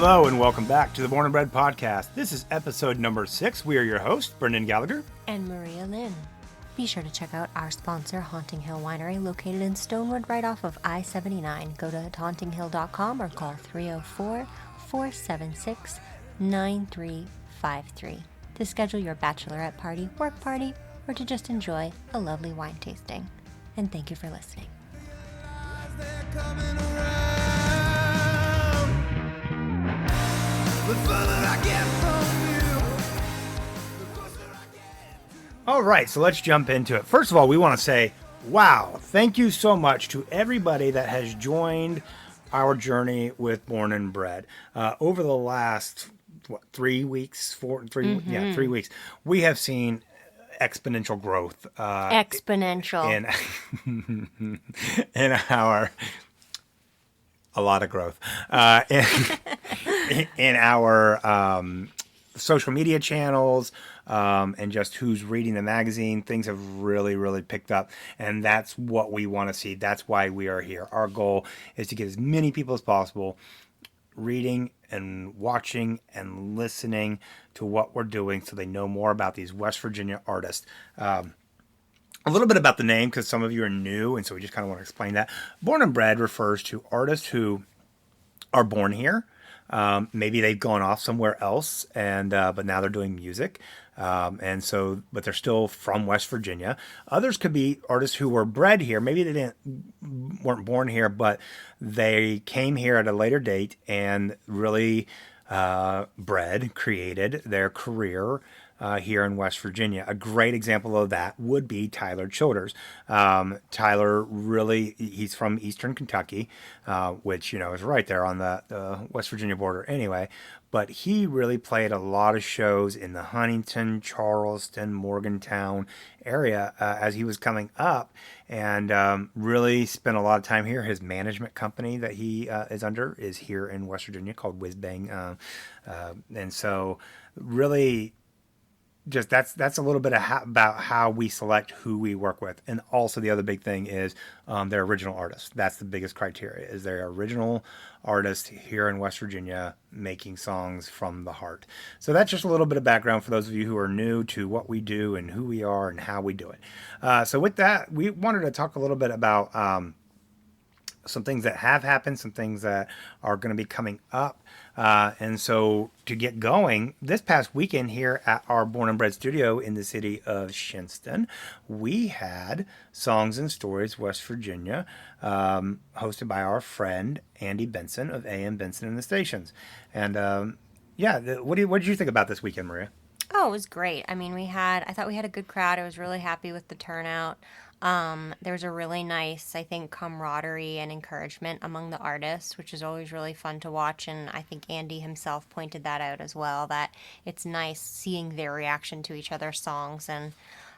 Hello and welcome back to the Born and Bred Podcast. This is episode number 6. We are your hosts, Brendan Gallagher and Maria Lynn. Be sure to check out our sponsor, Haunting Hill Winery, located in Stonewood right off of I-79. Go to hauntinghill.com or call 304-476-9353 to schedule your bachelorette party, work party, or to just enjoy a lovely wine tasting. And thank you for listening. All right, so let's jump into it. First of all, we want to say, wow, thank you so much to everybody that has joined our journey with Born and Bred. Over the last, 3 weeks, 3 weeks, we have seen exponential growth. Exponential. In our... A lot of growth in our social media channels and just who's reading the magazine. Things have really, really picked up, and that's what we want to see. That's why we are here. Our goal is to get as many people as possible reading and watching and listening to what we're doing so they know more about these West Virginia artists. A little bit about the name, because some of you are new, and so we just kind of want to explain that. Born and Bred refers to artists who are born here. Maybe they've gone off somewhere else, and but now they're doing music, but they're still from West Virginia. Others could be artists who were bred here. Maybe they weren't born here, but they came here at a later date and really created their career here in West Virginia. A great example of that would be Tyler Childers. Tyler he's from Eastern Kentucky, which, is right there on the West Virginia border anyway. But he really played a lot of shows in the Huntington, Charleston, Morgantown area as he was coming up, and really spent a lot of time here. His management company that he is under is here in West Virginia called Whiz Bang. And so really... just that's a little bit about how we select who we work with. And also the other big thing is they're original artists. That's the biggest criteria, is they're original artists here in West Virginia making songs from the heart. So that's just a little bit of background for those of you who are new to what we do and who we are and how we do it. So with that, we wanted to talk a little bit about some things that have happened, some things that are going to be coming up. And so to get going, this past weekend here at our Born and Bred studio in the city of Shinnston, we had Songs and Stories West Virginia, hosted by our friend Andy Benson of AM Benson and the Stations. And what did you think about this weekend, Maria? Oh, it was great. I mean, I thought we had a good crowd. I was really happy with the turnout. There was a really nice, I think, camaraderie and encouragement among the artists, which is always really fun to watch. And I think Andy himself pointed that out as well, that it's nice seeing their reaction to each other's songs. And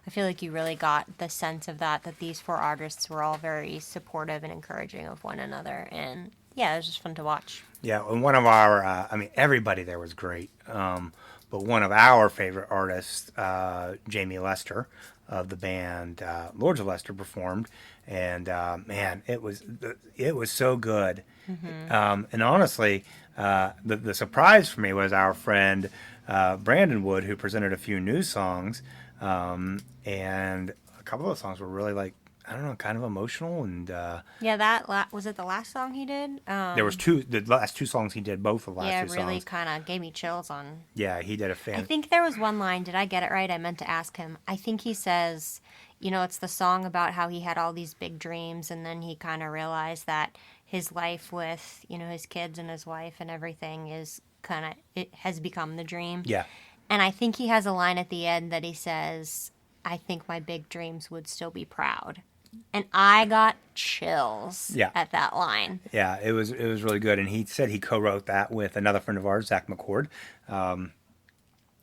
I feel like you really got the sense of that these 4 artists were all very supportive and encouraging of one another. And yeah, it was just fun to watch. Yeah, and one of our, everybody there was great. But one of our favorite artists, Jamie Lester, of the band Lords of Lester, performed, and man, it was so good. Mm-hmm. And honestly, the surprise for me was our friend Brandon Wood, who presented a few new songs, and a couple of the songs were really kind of emotional, and was it the last song he did? There was the last 2 songs he did, both of the last 2 songs. Yeah, really kind of gave me chills on. Yeah, he did a fan. I think there was one line. Did I get it right? I meant to ask him. I think he says, it's the song about how he had all these big dreams, and then he kind of realized that his life with, his kids and his wife and everything it has become the dream. Yeah. And I think he has a line at the end that he says, I think my big dreams would still be proud. And I got chills at that line. Yeah, it was really good. And he said he co-wrote that with another friend of ours, Zach McCord.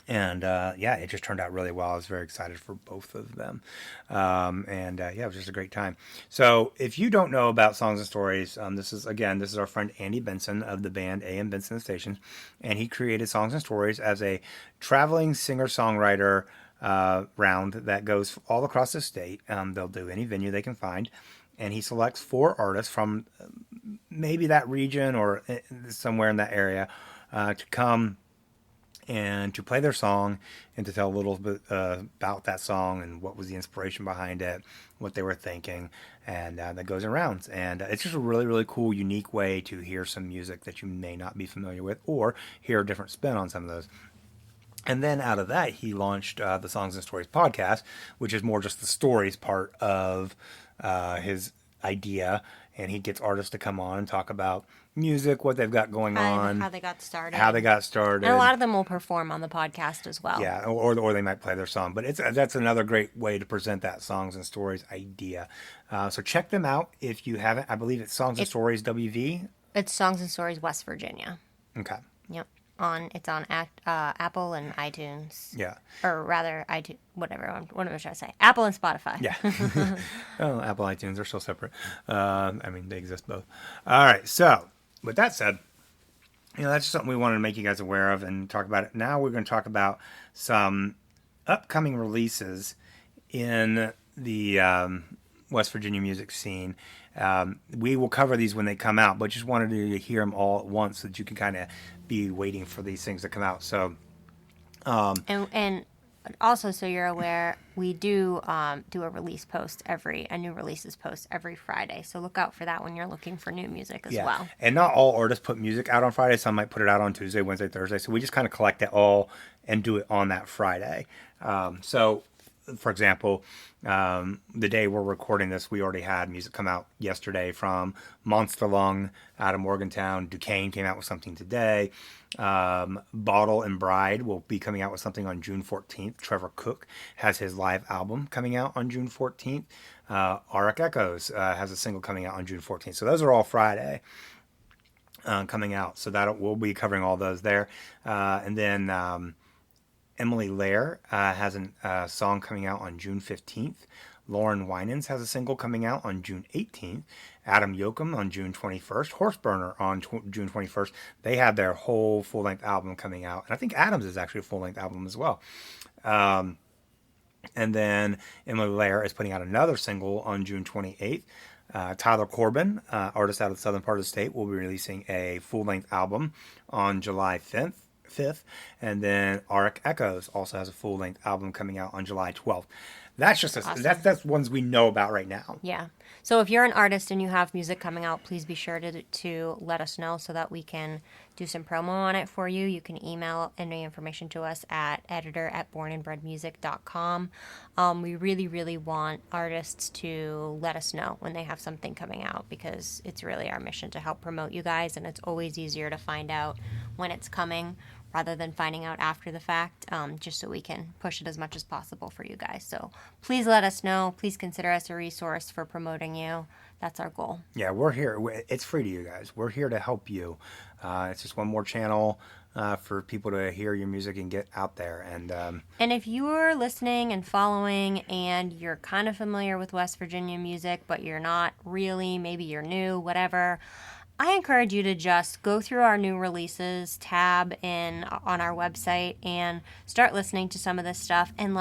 It just turned out really well. I was very excited for both of them. It was just a great time. So if you don't know about Songs and Stories, this is our friend Andy Benson of the band AM Benson and Stations. And he created Songs and Stories as a traveling singer-songwriter round that goes all across the state. They'll do any venue they can find, and he selects 4 artists from maybe that region or somewhere in that area to come and to play their song and to tell a little bit about that song and what was the inspiration behind it, what they were thinking, and that goes in rounds. And it's just a really, really cool, unique way to hear some music that you may not be familiar with or hear a different spin on some of those. And then out of that, he launched the Songs and Stories podcast, which is more just the stories part of his idea. And he gets artists to come on and talk about music, what they've got going on, how they got started. And a lot of them will perform on the podcast as well. Yeah, or they might play their song. But that's another great way to present that Songs and Stories idea. So check them out if you haven't. I believe it's Songs and Stories WV. It's Songs and Stories West Virginia. Okay. Yep. It's on Apple and iTunes. Yeah. Or rather, iTunes, whatever. What am I trying to say? Apple and Spotify. Yeah. Oh, Apple, iTunes are still separate. I mean, they exist both. All right. So, with that said, that's just something we wanted to make you guys aware of and talk about it. Now we're going to talk about some upcoming releases in the West Virginia music scene. We will cover these when they come out, but just wanted to hear them all at once so that you can kind of be waiting for these things to come out. So, and also, so you're aware, we do a release post a new releases post every Friday. So look out for that when you're looking for new music as well. And not all artists put music out on Friday. Some might put it out on Tuesday, Wednesday, Thursday. So we just kind of collect it all and do it on that Friday. So, for example, the day we're recording this, we already had music come out yesterday from Monster Lung out of Morgantown. Duquesne came out with something today. Bottle and Bride will be coming out with something on June 14th. Trevor Cook has his live album coming out on June 14th. Auric Echoes has a single coming out on June 14th. So those are all Friday coming out. So we'll be covering all those there. And then Emily Lair has a song coming out on June 15th. Lauren Winans has a single coming out on June 18th. Adam Yoakum on June 21st. Horseburner on June 21st. They have their whole full-length album coming out. And I think Adams is actually a full-length album as well. And then Emily Lair is putting out another single on June 28th. Tyler Corbin, artist out of the southern part of the state, will be releasing a full-length album on July 5th. And then Auric Echoes also has a full-length album coming out on July 12th. That's just awesome. That's ones we know about right now. Yeah. So if you're an artist and you have music coming out, please be sure to let us know so that we can do some promo on it for you. You can email any information to us at editor@bornandbredmusic.com. We really, really want artists to let us know when they have something coming out because it's really our mission to help promote you guys, and it's always easier to find out when it's coming rather than finding out after the fact, just so we can push it as much as possible for you guys. So please let us know. Please consider us a resource for promoting you. That's our goal. Yeah, we're here. It's free to you guys. We're here to help you. It's just one more channel for people to hear your music and get out there. And if you're listening and following and you're kind of familiar with West Virginia music, but you're not really, maybe you're new, whatever, I encourage you to just go through our new releases tab on our website and start listening to some of this stuff and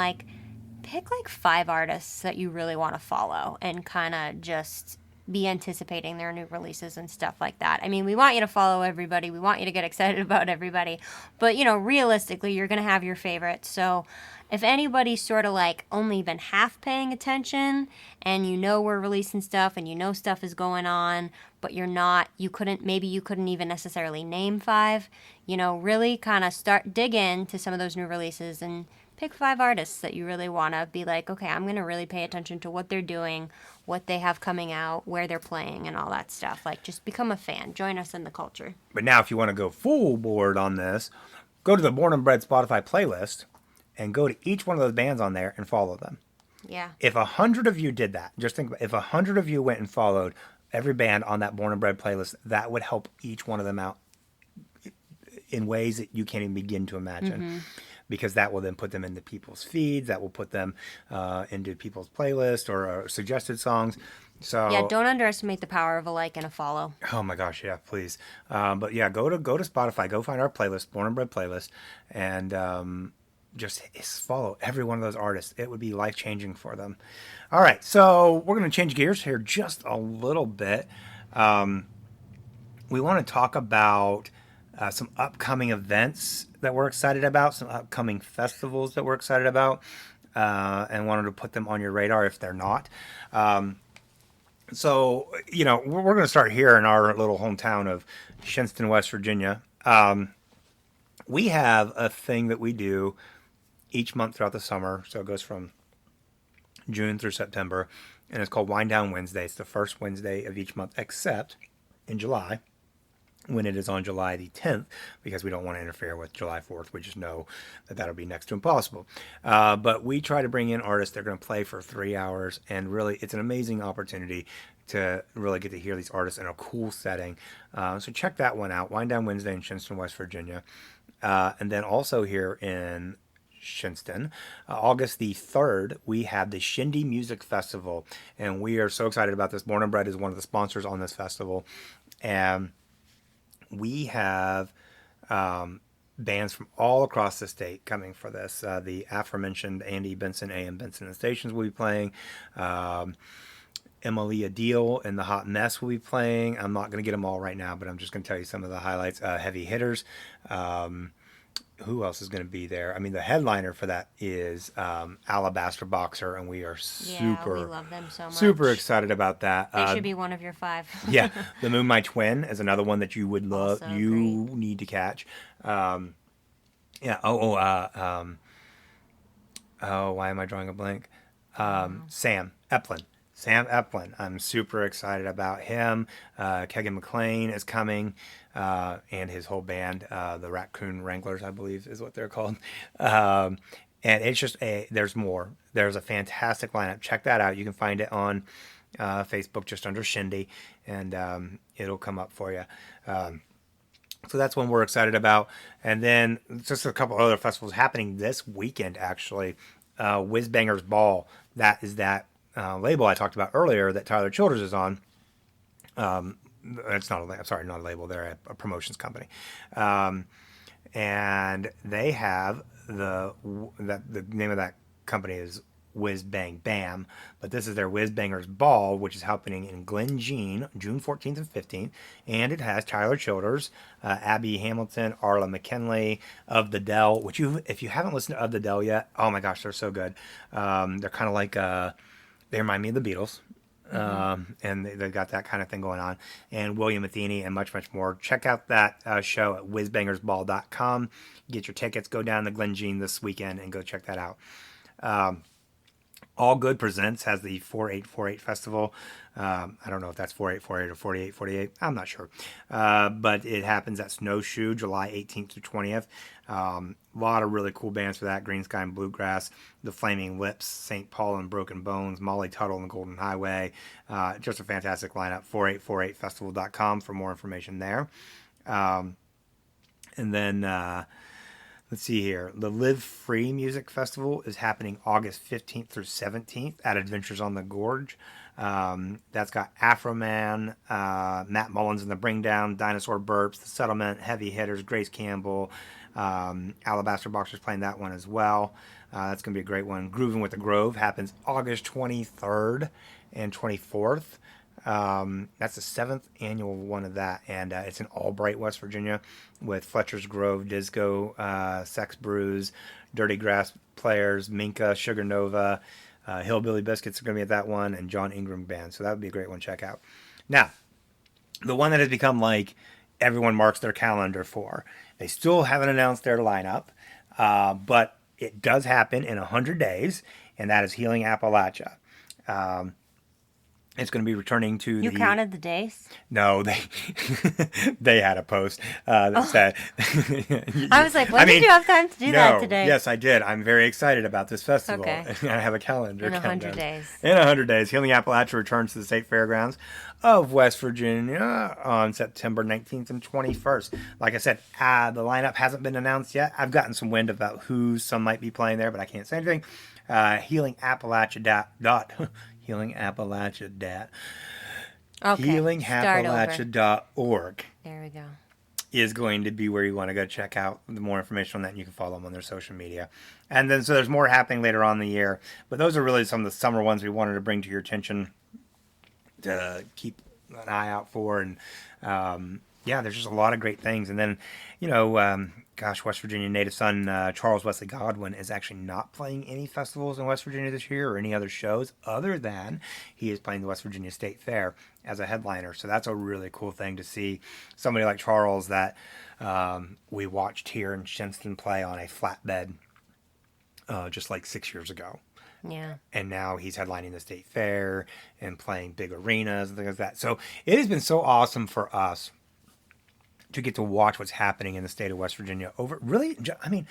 pick 5 artists that you really want to follow and kind of just be anticipating their new releases and stuff like that. I mean, we want you to follow everybody. We want you to get excited about everybody. But, realistically, you're going to have your favorites. So if anybody's sort of only been half paying attention and we're releasing stuff and stuff is going on, but you couldn't even necessarily name 5, really kind of dig into some of those new releases and pick 5 artists that you really want to be okay, I'm going to really pay attention to what they're doing, what they have coming out, where they're playing, and all that stuff. Just become a fan. Join us in the culture. But now if you want to go full board on this, go to the Born and Bred Spotify playlist and go to each one of those bands on there and follow them. Yeah. If 100 of you did that, just think about if 100 of you went and followed every band on that Born and Bred playlist, that would help each one of them out in ways that you can't even begin to imagine. Mm-hmm. Because that will then put them into people's feeds. That will put them into people's playlists or suggested songs. So yeah, don't underestimate the power of a like and a follow. Oh my gosh, yeah, please. But yeah, go to Spotify. Go find our playlist, Born and Bred playlist, and just follow every one of those artists. It would be life-changing for them. All right, so we're going to change gears here just a little bit. We want to talk about some upcoming events that we're excited about, some upcoming festivals that we're excited about, and wanted to put them on your radar if they're not. So, we're going to start here in our little hometown of Shinston, West Virginia. We have a thing that we do each month throughout the summer. So it goes from June through September, and it's called Wind Down Wednesday. It's the first Wednesday of each month, except in July, when it is on July the 10th, because we don't want to interfere with July 4th. We just know that that'll be next to impossible. But we try to bring in artists. They're going to play for 3 hours, and really, it's an amazing opportunity to really get to hear these artists in a cool setting. So check that one out, Wind Down Wednesday in Shinston, West Virginia. And then also here in Shinston, August the 3rd, we have the Shindy Music Festival, and we are so excited about this. Born and Bred is one of the sponsors on this festival, and we have bands from all across the state coming for this. The aforementioned Andy Benson, A.M. Benson and Stations will be playing. Emily Adil and the Hot Mess will be playing. I'm not going to get them all right now, but I'm just going to tell you some of the highlights. Heavy hitters. Who else is going to be there? I mean, the headliner for that is Alabaster Boxer, and we are Yeah, we love them so much. super excited about that. They should be one of your 5. Yeah, The Moon My Twin is another one that you would love. Also You need to catch. Yeah. Why am I drawing a blank? Sam Eplin. Sam Eplin. I'm super excited about him. Kegan McLean is coming, and his whole band, the Raccoon Wranglers, I believe is what they're called. And it's just there's more. There's a fantastic lineup. Check that out. You can find it on Facebook just under Shindy, and it'll come up for you. So that's one we're excited about. And then just a couple other festivals happening this weekend, actually. Whiz Bangers Ball. That is that label I talked about earlier that Tyler Childers is on. It's not not a label. They're a promotions company. And they have the name of that company is Whiz Bang Bam, but this is their Whiz Bangers Ball, which is happening in Glen Jean, June 14th and 15th, and it has Tyler Childers, Abby Hamilton, Arla McKinley, Of the Dell, which if you haven't listened to Of the Dell yet, oh my gosh, they're so good. They're kind of like, they remind me of the Beatles. And they've got that kind of thing going on, and William Athene and much, much more. Check out that show at whizbangersball.com. Get your tickets, go down to Glen Jean this weekend and go check that out. All Good Presents has the 4848 Festival. I don't know if that's 4848 or 4848. I'm not sure. But it happens at Snowshoe, July 18th to 20th. A lot of really cool bands for that. Green Sky and Bluegrass, The Flaming Lips, St. Paul and Broken Bones, Molly Tuttle and Golden Highway. Just a fantastic lineup. 4848festival.com for more information there. And then... let's see here. The Live Free Music Festival is happening August 15th through 17th at Adventures on the Gorge. That's got Afroman, Matt Mullins and the Bring Down, Dinosaur Burps, The Settlement, Heavy Hitters, Grace Campbell, Alabaster Boxers playing that one as well. That's going to be a great one. Grooving with the Grove happens August 23rd and 24th. That's the 7th annual one of that, and it's in Albright, West Virginia, with Fletcher's Grove, Disco, Sex Brews, Dirty Grass Players, Minka, Sugar Nova, Hillbilly Biscuits are going to be at that one, and John Ingram Band. So that would be a great one to check out. Now, the one that has become like everyone marks their calendar for. They still haven't announced their lineup, but it does happen in 100 days, and that is Healing Appalachia. It's going to be returning to You counted the days? No, they had a post that said... I was like, when did you have time to do that today? Yes, I did. I'm very excited about this festival. Okay. I have a calendar. In 100 days. In 100 days. Healing Appalachia returns to the State Fairgrounds of West Virginia on September 19th and 21st. Like I said, the lineup hasn't been announced yet. I've gotten some wind about who some might be playing there, but I can't say anything. Healingappalachia.org There we go. is going to be where you want to go check out the more information on that, and you can follow them on their social media. And then so there's more happening later on in the year, but those are really some of the summer ones we wanted to bring to your attention to keep an eye out for, and Yeah, there's just a lot of great things. And then, gosh, West Virginia native son Charles Wesley Godwin is actually not playing any festivals in West Virginia this year or any other shows other than he is playing the West Virginia State Fair as a headliner. So that's a really cool thing to see somebody like Charles that we watched here in Shinston play on a flatbed just like 6 years ago. Yeah. And now he's headlining the state fair and playing big arenas and things like that. So it has been so awesome for us to get to watch what's happening in the state of West Virginia over really, I mean,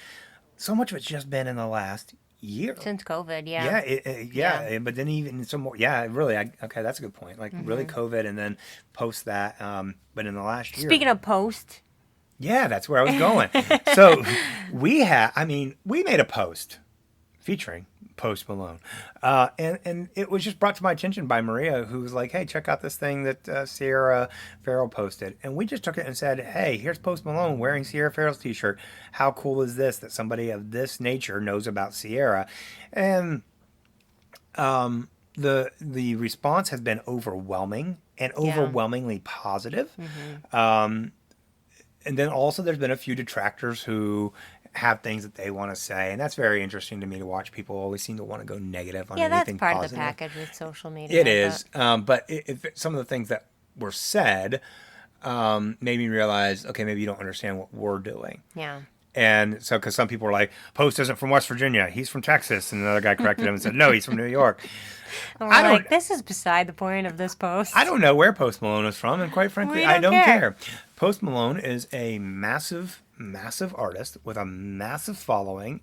so much of it's just been in the last year. Since COVID, yeah. Yeah, but then even some more, really, okay, that's a good point. Like really COVID and then post that, but in the last year. Speaking of post. Yeah, that's where I was going. So we made a post featuring Post Malone. And it was just brought to my attention by Maria, who was like, hey, check out this thing that Sierra Farrell posted. And we just took it and said, hey, here's Post Malone wearing Sierra Farrell's t-shirt. How cool is this that somebody of this nature knows about Sierra? And the response has been overwhelming and overwhelmingly positive. And then also there's been a few detractors who have things that they want to say, and that's very interesting to me to watch. People always seem to want to go negative on anything that's part positive. of the package with social media. It is, but if some of the things that were said made me realize, okay, maybe you don't understand what we're doing. Yeah. And so, because some people were like, Post isn't from West Virginia, he's from Texas, and another guy corrected him and said, no, he's from New York. This is beside the point of this post. I don't know where Post Malone is from, and quite frankly, I don't care. Post Malone is a massive artist with a massive following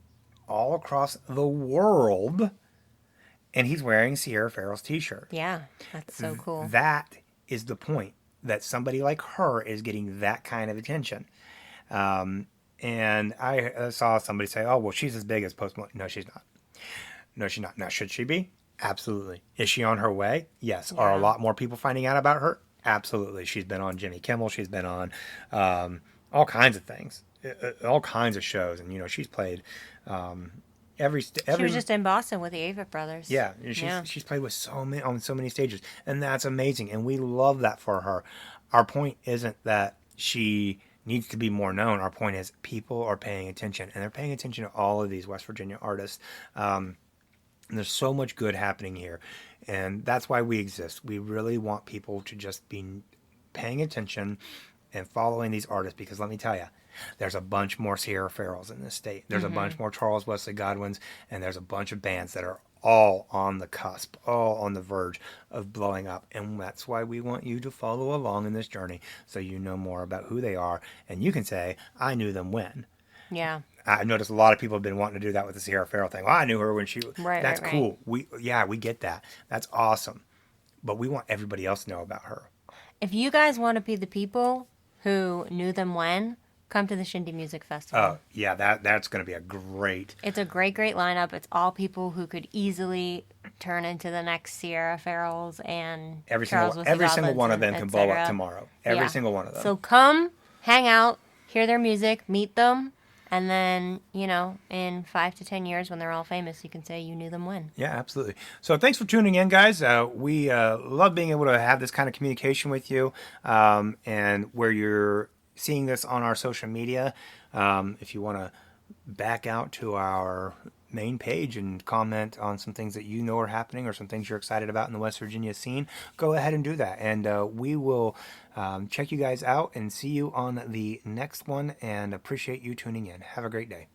all across the world, and he's wearing Sierra Farrell's t-shirt. Yeah, that's so cool. That is the point, that somebody like her is getting that kind of attention. And I saw somebody say, oh, well, she's as big as Post Malone. No, she's not. No, she's not. Now, should she be? Absolutely. Is she on her way? Yes. Yeah. Are a lot more people finding out about her? Absolutely. She's been on Jimmy Kimmel. She's been on all kinds of things, all kinds of shows. And, she's played every. She was just in Boston with the Avett Brothers. Yeah. She's played with on so many stages. And that's amazing. And we love that for her. Our point isn't that she needs to be more known. Our point is people are paying attention, and they're paying attention to all of these West Virginia artists. And there's so much good happening here, and that's why we exist. We really want people to just be paying attention and following these artists, because let me tell you, there's a bunch more Sierra Farrells in this state. There's a bunch more Charles Wesley Godwins, and there's a bunch of bands that are all on the cusp, all on the verge of blowing up. And that's why we want you to follow along in this journey, so you know more about who they are, and you can say, I knew them when. Yeah. I've noticed a lot of people have been wanting to do that with the Sierra Farrell thing. Well, I knew her when she... Right, that's right, cool. We get that. That's awesome. But we want everybody else to know about her. If you guys want to be the people who knew them when, come to the Shindy Music Festival. Oh, yeah, that's going to be a great... It's a great lineup. It's all people who could easily turn into the next Sierra Farrells and every single one of them can blow up tomorrow. Every single one of them. So come, hang out, hear their music, meet them, and then, in 5 to 10 years when they're all famous, you can say you knew them when. Yeah, absolutely. So thanks for tuning in, guys. We love being able to have this kind of communication with you, and where you're seeing this on our social media. If you want to back out to our main page and comment on some things that you know are happening or some things you're excited about in the West Virginia scene, go ahead and do that. And we will check you guys out and see you on the next one, and appreciate you tuning in. Have a great day.